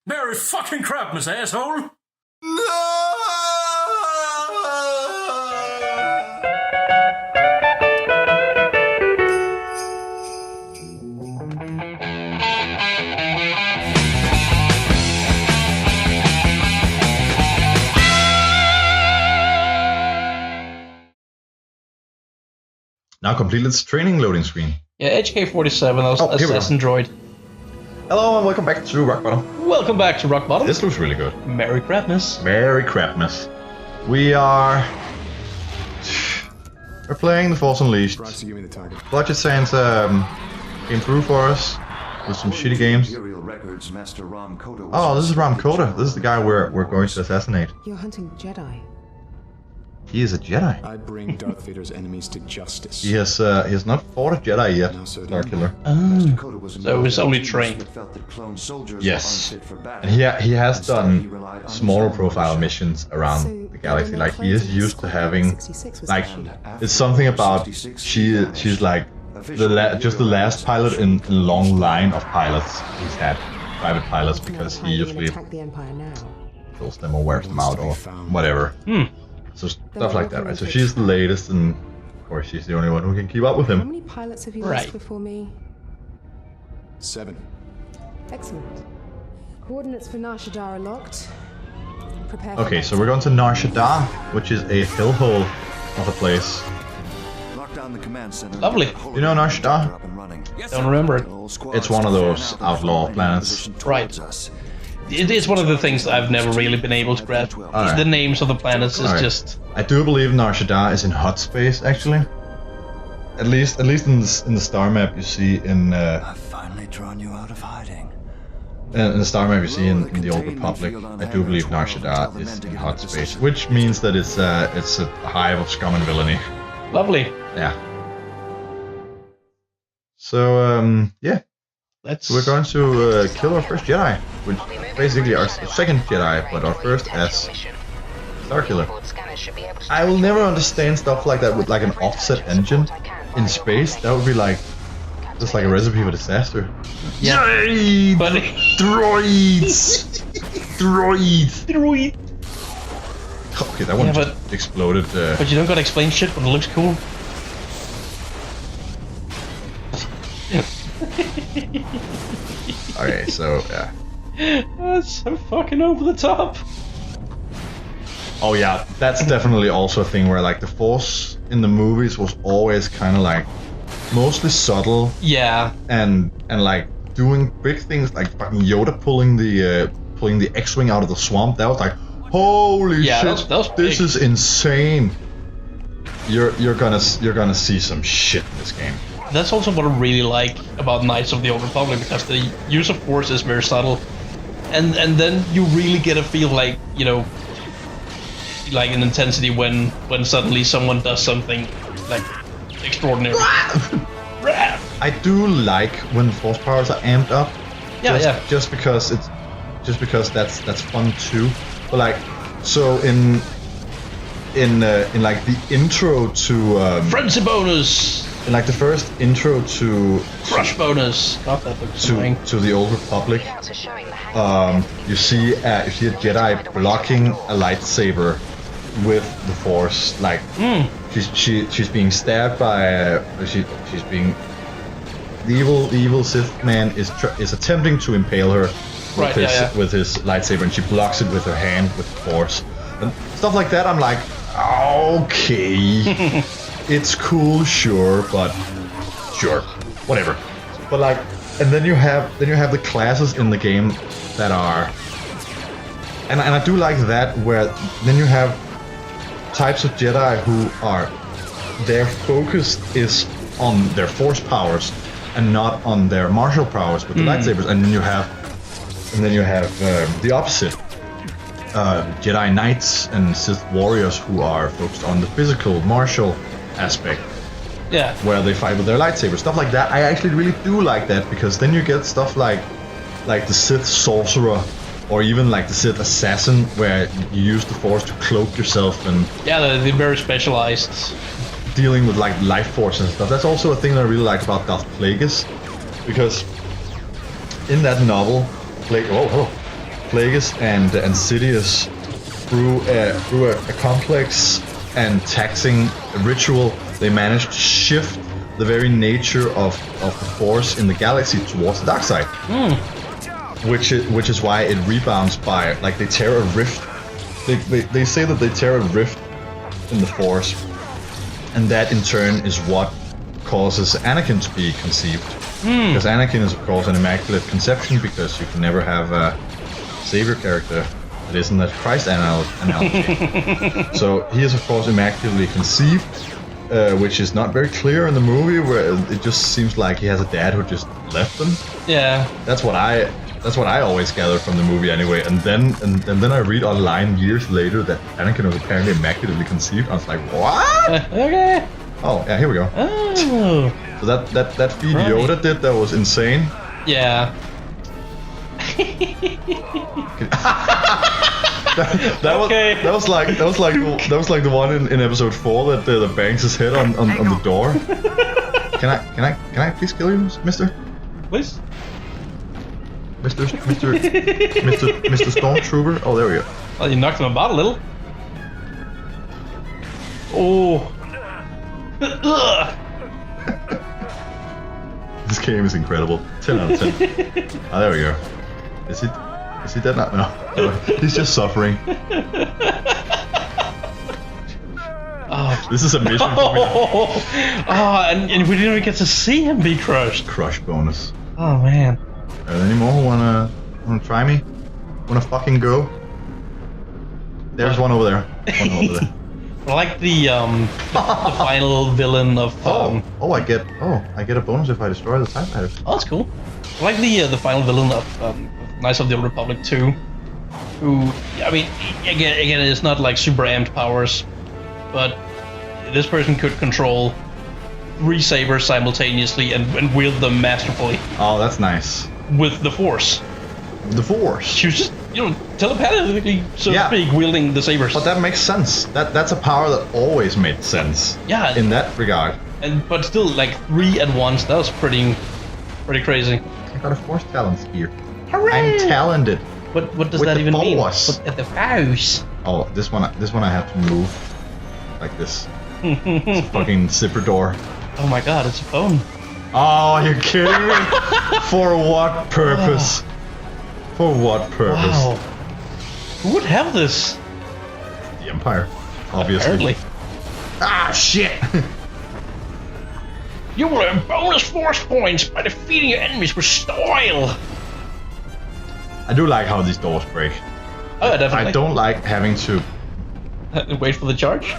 Merry fucking Crapmas, asshole! Now complete its training loading screen. Yeah, HK-47, assassin droid. Hello and welcome back to Rock Bottom. Welcome back to Rock Bottom. This looks really good. Merry Crapmas. Merry Crapmas. We're playing The Force Unleashed. Budget Sans came through for us with some shitty games. Oh, this is Ram Koda. This is the guy we're going to assassinate. You're hunting Jedi. He is a Jedi. I bring Darth Vader's enemies to justice. He has not fought a Jedi yet, Starkiller. So he's only trained. Yes. And he has done smaller profile missions around the galaxy. Like, he is used to having, like, it's something about she's like just the last pilot in a long line of pilots he's had, private pilots, because he usually kills them or wears them out or whatever. So stuff like that, right? So she's the latest, and of course she's the only one who can keep up with him. How many pilots have you lost before me? 7. Excellent. Coordinates for Nar Shaddaa are locked. Prepare for Okay, so we're going to Nar Shaddaa, which is a hellhole of a place. Lovely. You know Nar Shaddaa? Don't remember it. It's one of those outlaw planets. Right. It is one of the things that I've never really been able to grasp. Alright. The names of the planets is just... I do believe Nar Shaddaa is in hot space, actually. At least in the star map you see in... I've finally drawn you out of hiding. In the star map you see in the Old Republic, I do believe Nar Shaddaa is in hot space, which means that it's a hive of scum and villainy. Lovely. Yeah. So, yeah. We're going to kill our first Jedi, which is basically our second Jedi, but our first as Starkiller. I will never understand stuff like that with like an offset engine in space. That would be like just like a recipe for disaster. Yeah. Yay! But Droids! Droids! Droid. Okay, that one just exploded. But you don't gotta explain shit when it looks cool. Okay, so yeah. That's so fucking over the top. Oh yeah, that's definitely also a thing where like the Force in the movies was always kind of like mostly subtle. Yeah. And like doing big things like fucking Yoda pulling the X-wing out of the swamp. That was like, holy shit, that was this is insane. You're gonna see some shit in this game. That's also what I really like about Knights of the Old Republic, because the use of force is very subtle, and then you really get a feel like, you know, like an intensity when suddenly someone does something like extraordinary. I do like when force powers are amped up. Just because that's fun too. But like, so in like the intro to Frenzy bonus. In like the first intro to Crush bonus. God, that looks annoying. To the Old Republic, you see a Jedi blocking a lightsaber with the Force. Like she's being stabbed by she's being the evil Sith man is attempting to impale her with his lightsaber, and she blocks it with her hand with the Force and stuff like that. I'm like, okay. It's cool, sure, but sure, whatever. But like, and then you have the classes in the game that are, and I do like that, where then you have types of Jedi who are, their focus is on their force powers and not on their martial powers with the lightsabers, and then you have the opposite. Jedi Knights and Sith Warriors who are focused on the physical, martial aspect, where they fight with their lightsabers, stuff like that. I actually really do like that, because then you get stuff like the Sith Sorcerer, or even like the Sith Assassin, where you use the Force to cloak yourself, and they're very specialized, dealing with like life force and stuff. That's also a thing that I really like about Darth Plagueis, because in that novel, Plagueis and Sidious through a complex and taxing ritual, they managed to shift the very nature of the Force in the galaxy towards the dark side. Which is why it rebounds by, like, they tear a rift. They say that they tear a rift in the Force, and that in turn is what causes Anakin to be conceived. Because Anakin is, of course, an immaculate conception, because you can never have a savior character that isn't a Christ analogy. So he is, of course, immaculately conceived, which is not very clear in the movie, where it just seems like he has a dad who just left him. Yeah. That's what I always gather from the movie anyway. And then I read online years later that Anakin was apparently immaculately conceived. I was like, what? Okay. Oh, yeah, here we go. Oh. So that feed Yoda did, that was insane. Yeah. that was like the one in episode 4 that bangs his head on the door. Can I please kill you, Mister? Please. Mr. Stormtrooper. Oh, there we go. Well, you knocked him about a little. Oh. This game is incredible. 10 out of 10. Oh, there we go. Is he dead now? No. He's just suffering. Oh. This is a mission for me. Oh, and we didn't even get to see him be crushed. Crush bonus. Oh man. Are there any more who wanna try me? Wanna fucking go? There's one over there. One over there. I like the final villain of. I get a bonus if I destroy the TIE fighters. Oh, that's cool. I like the final villain of Knights of the Old Republic 2, who, I mean, again, it's not like super amped powers, but this person could control 3 sabers simultaneously and wield them masterfully. Oh, that's nice. With the Force. The Force. She was just, telepathically, so to speak, wielding the sabers. But that makes sense. That's a power that always made sense. Yeah. In that regard. But still, like 3 at once. That was pretty crazy. I got a Force talent here. Hooray! I'm talented. What does With that the even mean? Force. At the Force. Oh, this one I have to move like this. It's a fucking zipper door. Oh my god, it's a phone. Oh, you're kidding me? For what purpose? For what purpose? Wow. Who would have this? The Empire, obviously. Apparently. Ah, shit! You will earn bonus Force points by defeating your enemies with style. I do like how these doors break. Oh, definitely. I don't like having to... Wait for the charge?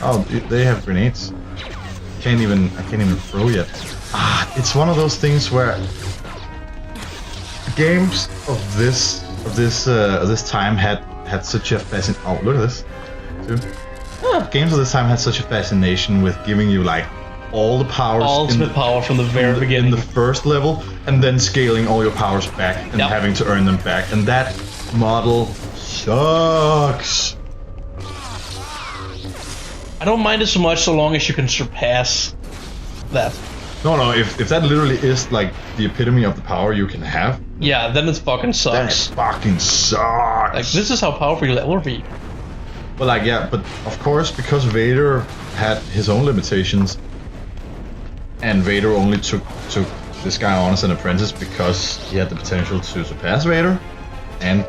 Oh, they have grenades. I can't even throw yet. Ah, it's one of those things where games of this time had such a fascination. Oh, look at this. Too. Huh. Games of this time had such a fascination with giving you like all the powers, ultimate power from the very beginning, in the first level, and then scaling all your powers back and having to earn them back. And that model sucks. I don't mind it so much so long as you can surpass that. No, if that literally is like the epitome of the power you can have. Yeah, then it fucking sucks. That fucking sucks. Like, this is how powerful you'll ever be. Well, like, yeah, but of course, because Vader had his own limitations, and Vader only took this guy on as an apprentice because he had the potential to surpass Vader, and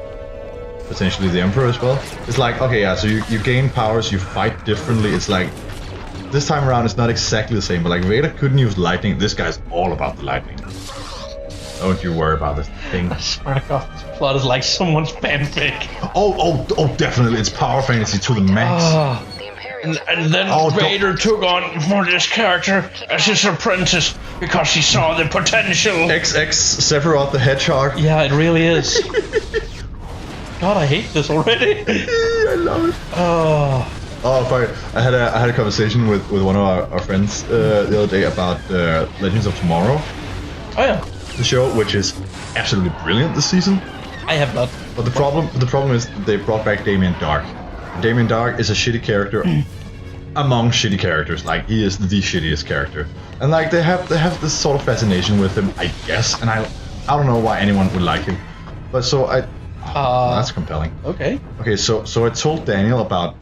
potentially the Emperor as well. It's like, okay, yeah, so you gain powers, you fight differently. It's like, this time around it's not exactly the same, but like Vader couldn't use lightning. This guy's all about the lightning. Don't you worry about this thing. I swear to God, this plot is like someone's fanfic. Oh, definitely, it's power fantasy to the max. And then Vader took on this character as his apprentice because he saw the potential. XX Sephiroth the Hedgehog. Yeah, it really is. God, I hate this already. I love it. Oh, fuck. I had a conversation with one of our friends the other day about Legends of Tomorrow. Oh yeah. The show, which is absolutely brilliant this season. I have not. But the problem is they brought back Damien Dark. Damien Dark is a shitty character among shitty characters. Like, he is the shittiest character. And like they have this sort of fascination with him, I guess. And I don't know why anyone would like him. But so That's compelling. Okay. Okay, so I told Daniel about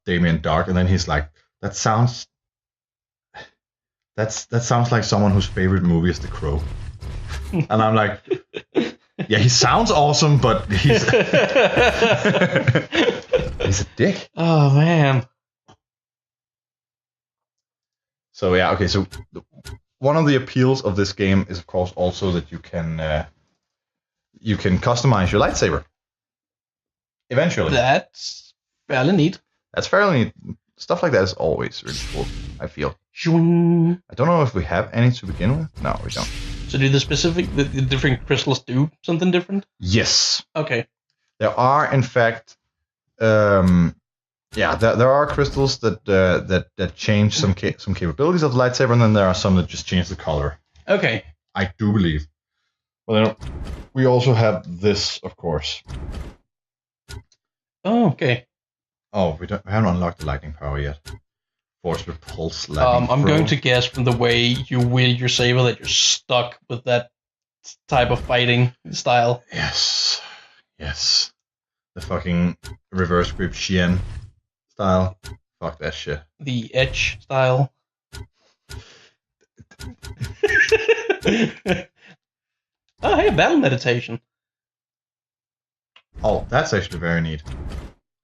Damien Dark, and then he's like, that sounds like someone whose favorite movie is The Crow. And I'm like, yeah, he sounds awesome, but he's he's a dick. Oh man. So yeah, okay. So one of the appeals of this game is, of course, also that you can customize your lightsaber. Eventually, That's fairly neat. that's fairly neat. Stuff like that is always really cool, I feel. Shwing. I don't know if we have any to begin with. No, we don't. So do the different crystals do something different? Yes, Okay. there are, in fact, there are crystals that change some capabilities of the lightsaber, and then there are some that just change the color. Okay. I do believe. Well, then we also have this, of course. Oh, okay. Oh, we haven't unlocked the lightning power yet. Force repulse lightning. I'm throw. going to guess from the way you wield your saber that you're stuck with that type of fighting style. Yes. The fucking reverse grip Shien style. Fuck that shit. The edge style. Oh, hey, battle meditation. Oh, that's actually very neat.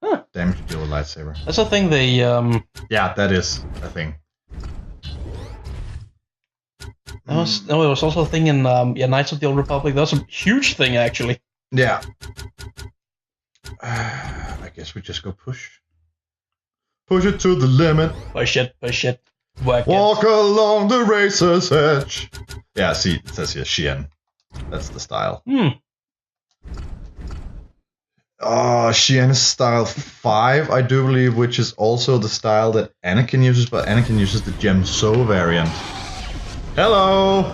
Huh. Damage to deal with lightsaber. That's a thing they Yeah, that is a thing. It was also a thing in Knights of the Old Republic. That was a huge thing, actually. Yeah. I guess we just go push. Push it to the limit. Push it. Whack Walk along the racer's edge. Yeah, see, it says here Shien. That's the style. Shien is style 5, I do believe, which is also the style that Anakin uses, but Anakin uses the Gem So variant. Hello!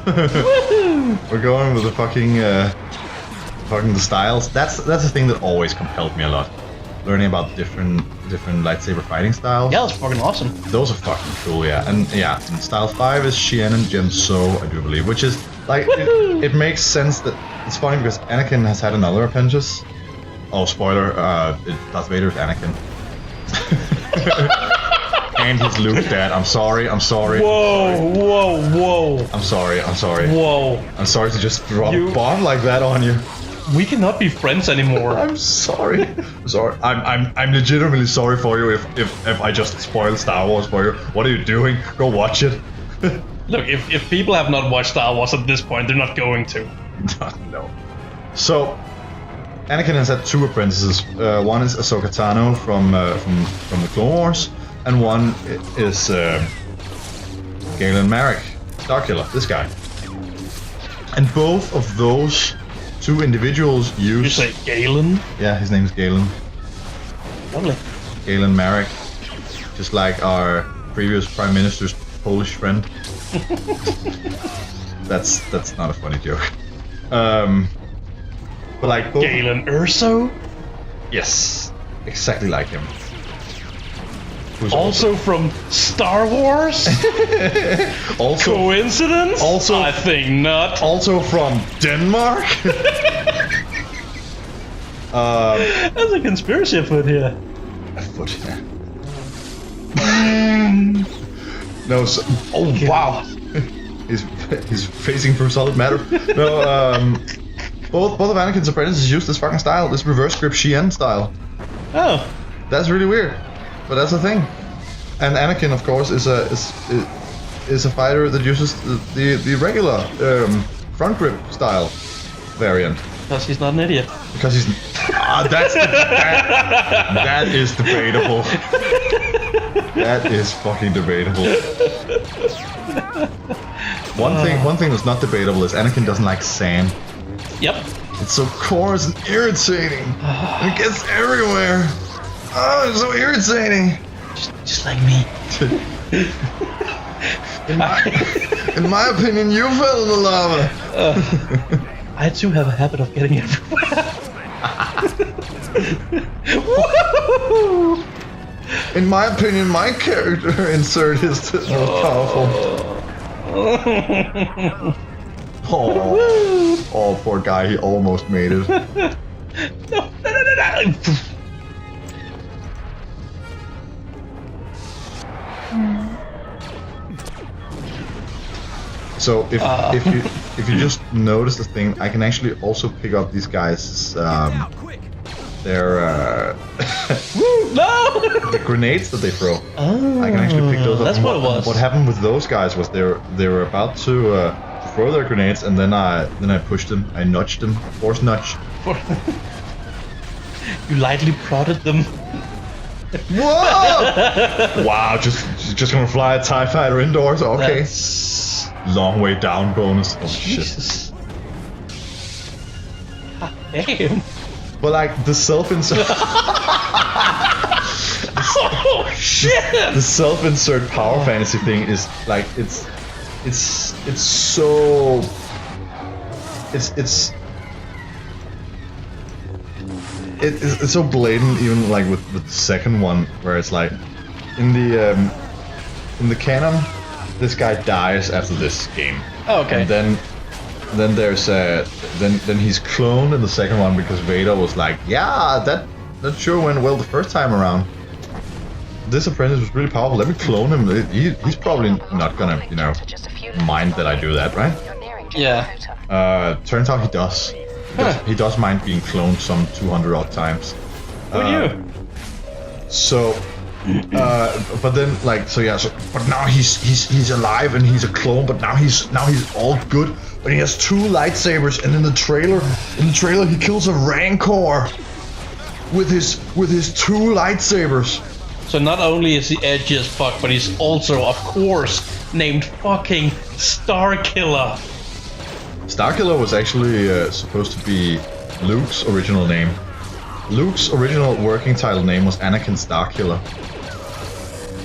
We're going with the fucking the styles. That's the thing that always compelled me a lot. Learning about different lightsaber fighting styles. Yeah, that's fucking awesome. Those are fucking cool, yeah. And style 5 is Shien and Gem So, I do believe, which is like it makes sense that it's funny because Anakin has had another apprentice. Oh, spoiler, Darth Vader is Anakin. And he's Luke's dad. I'm sorry. Whoa. I'm sorry. Whoa. I'm sorry to just drop a bomb like that on you. We cannot be friends anymore. I'm sorry. I'm legitimately sorry for you if I just spoiled Star Wars for you. What are you doing? Go watch it. Look, if people have not watched Star Wars at this point, they're not going to. No. So, Anakin has had 2 apprentices. One is Ahsoka Tano from the Clone Wars, and one is Galen Marek, Starkiller, this guy. And both of those 2 individuals use... You say Galen? Yeah, his name is Galen. Lovely. Galen Marek, just like our previous Prime Minister's Polish friend. That's not a funny joke. But like both... Galen Erso? Yes, exactly like him. Who's Also from Star Wars? also Coincidence? Also, I think not. Also from Denmark. There's a conspiracy afoot here. Afoot, yeah. No, so, oh wow. He's phasing from solid matter. No, both of Anakin's apprentices use this fucking style, this reverse grip Shien style. Oh. That's really weird, but that's a thing. And Anakin, of course, is a fighter that uses the regular front grip style variant. Because he's not an idiot. Because he's that is debatable. That is fucking debatable. One thing that's not debatable is Anakin doesn't like sand. Yep. It's so coarse and irritating. And it gets everywhere. Oh, it's so irritating. Just like me. In my opinion, you fell in the lava. I too have a habit of getting everywhere. In my opinion, my character insert is the most powerful. Oh, poor guy, he almost made it. No. So if you just notice the thing, I can actually also pick up these guys. Their No! the grenades that they throw. Oh, I can actually pick those up. that's what it was. What happened with those guys was they were about to throw their grenades, and then I pushed them. I nudged them, force nudge. You lightly prodded them. Whoa! Wow, just gonna fly a TIE fighter indoors. Okay. That's... Long way down bonus. Oh shit. Jesus. God damn. But like the self-insert. Oh shit! The self-insert power fantasy thing is like it's so it's so blatant, even like with the second one, where it's like in the canon, this guy dies after this game. Oh, okay. And then there's then he's cloned in the second one because Vader was like, yeah, that sure went well the first time around. This apprentice was really powerful. Let me clone him. He's probably not gonna, mind that I do that, right? Yeah. Turns out he does. He does mind being cloned some 200 odd times. Who are you? So, but then but now he's alive and he's a clone. But now he's all good. But he has 2 lightsabers, and in the trailer he kills a Rancor with his 2 lightsabers. So not only is he edgy as fuck, but he's also, of course, named fucking Starkiller. Starkiller was actually supposed to be Luke's original name. Luke's original working title name was Anakin Starkiller,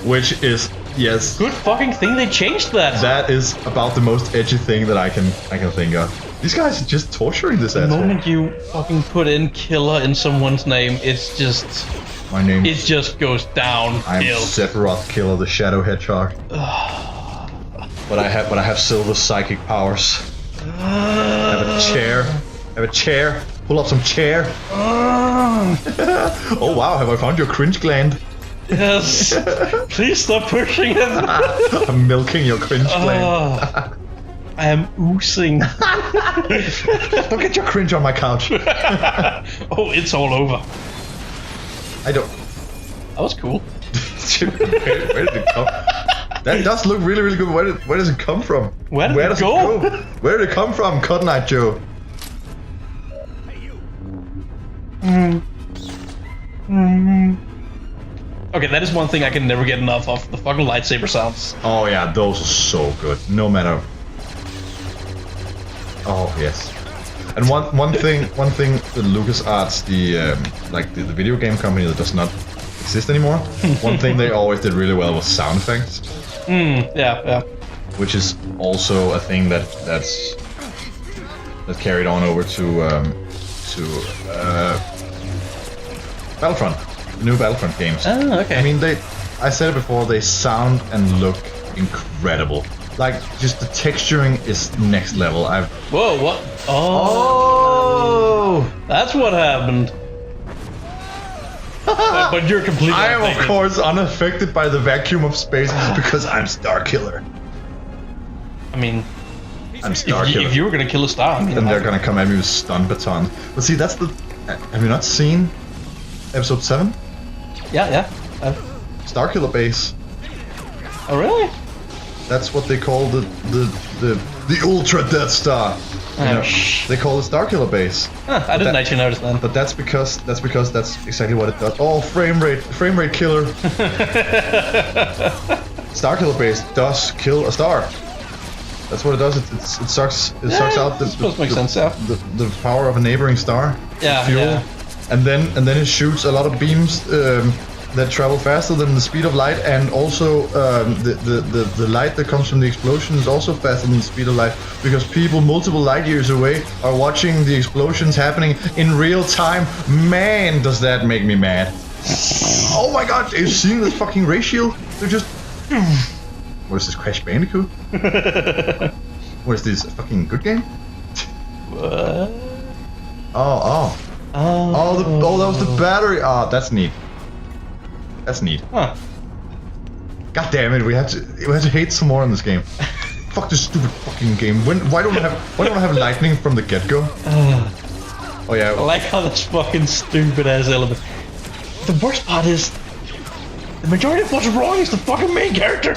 which is, yes, Good fucking thing they changed that. that is about the most edgy thing that I can think of. These guys are just torturing this The asshole. moment you fucking put in killer in someone's name, it's just... My name It just goes downhill. I'm Sephiroth Killer, the Shadow Hedgehog. But I have silver psychic powers. I have a chair. Pull up some chair. Oh wow, have I found your cringe gland? Yes. Please stop pushing it. I'm milking your cringe gland. I am oozing. Don't get your cringe on my couch. Oh, it's all over. I don't. That was cool. Where did it come? That does look really, really good. Where does it come from? Where did it does go? it go? Where did it come from, Cotton Eye Joe? Okay, that is one thing I can never get enough of. The fucking lightsaber sounds. Oh yeah, those are so good. No matter. Oh yes. And one thing that LucasArts, the video game company that does not exist anymore, one thing they always did really well was sound effects. Yeah. Which is also a thing that's carried on over to Battlefront, the new Battlefront games. Oh, okay. I mean, I said it before, they sound and look incredible. Like, just the texturing is next level. Whoa, what? Oh! That's what happened. But you're completely I am, of unaffected. course, unaffected by the vacuum of space because I'm Starkiller. I mean, I'm Starkiller. if you were gonna kill a star, I mean, Then they're gonna come at me with stun batons. But see, that's the... Have you not seen episode 7? Yeah. Starkiller base. Oh, really? That's what they call the Ultra Death Star. You know, they call it Starkiller base. Huh, I didn't actually notice that. But that's because that's exactly what it does. Oh, frame rate killer. Starkiller base does kill a star. That's what it does. It sucks out the supposed to make sense, yeah. the power of a neighboring star. Yeah, fuel. yeah. And then it shoots a lot of beams that travel faster than the speed of light, and also the light that comes from the explosion is also faster than the speed of light, because people multiple light years away are watching the explosions happening in real time. Man, does that make me mad. Oh my god, are you seeing this fucking ray shield? They're just... What is this, Crash Bandicoot? What is this, a fucking good game? What? Oh, that was the battery. Oh, that's neat. That's neat. Huh. God damn it, we have to hate some more in this game. Fuck this stupid fucking game. Why don't I have lightning from the get-go? Oh yeah. I like how this fucking stupid ass element. The worst part is the majority of what's wrong is the fucking main character.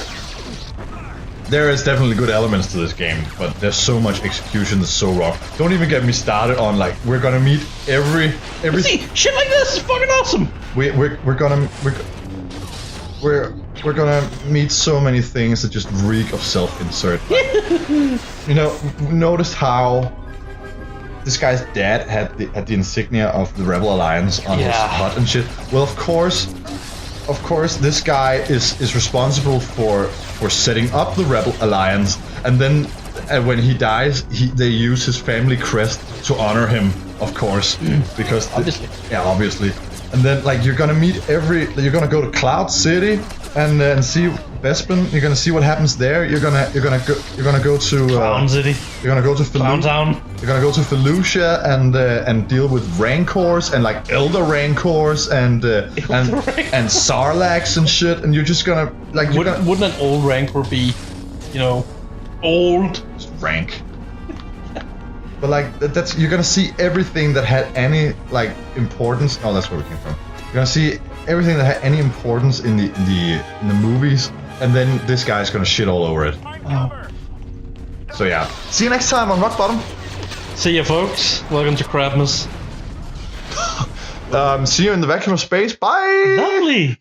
There is definitely good elements to this game, but there's so much execution that's so wrong. Don't even get me started on like we're gonna meet every. See, shit like this is fucking awesome. We're gonna meet so many things that just reek of self-insert. You know, notice how this guy's dad had the insignia of the Rebel Alliance on his hut and shit. Well, of course, this guy is responsible for setting up the Rebel Alliance, and then when he dies, they use his family crest to honor him, of course, because obviously. And then like you're gonna go to Cloud City and see Bespin. You're gonna see what happens there. You're gonna go to Clown City. You're gonna go to Clown Town. You're gonna go to Felucia and deal with Rancors and like Elder Rancors and Sarlaccs and shit. And you're just gonna like wouldn't an old Rancor be, old? Just rank. But like that's you're gonna see everything that had any like importance. Oh, that's where we came from. You're gonna see everything that had any importance in the movies, and then this guy's gonna shit all over it. Oh. So yeah. See you next time on Rock Bottom. See ya, folks. Welcome to Crapmas. See you in the vacuum of space. Bye. Lovely.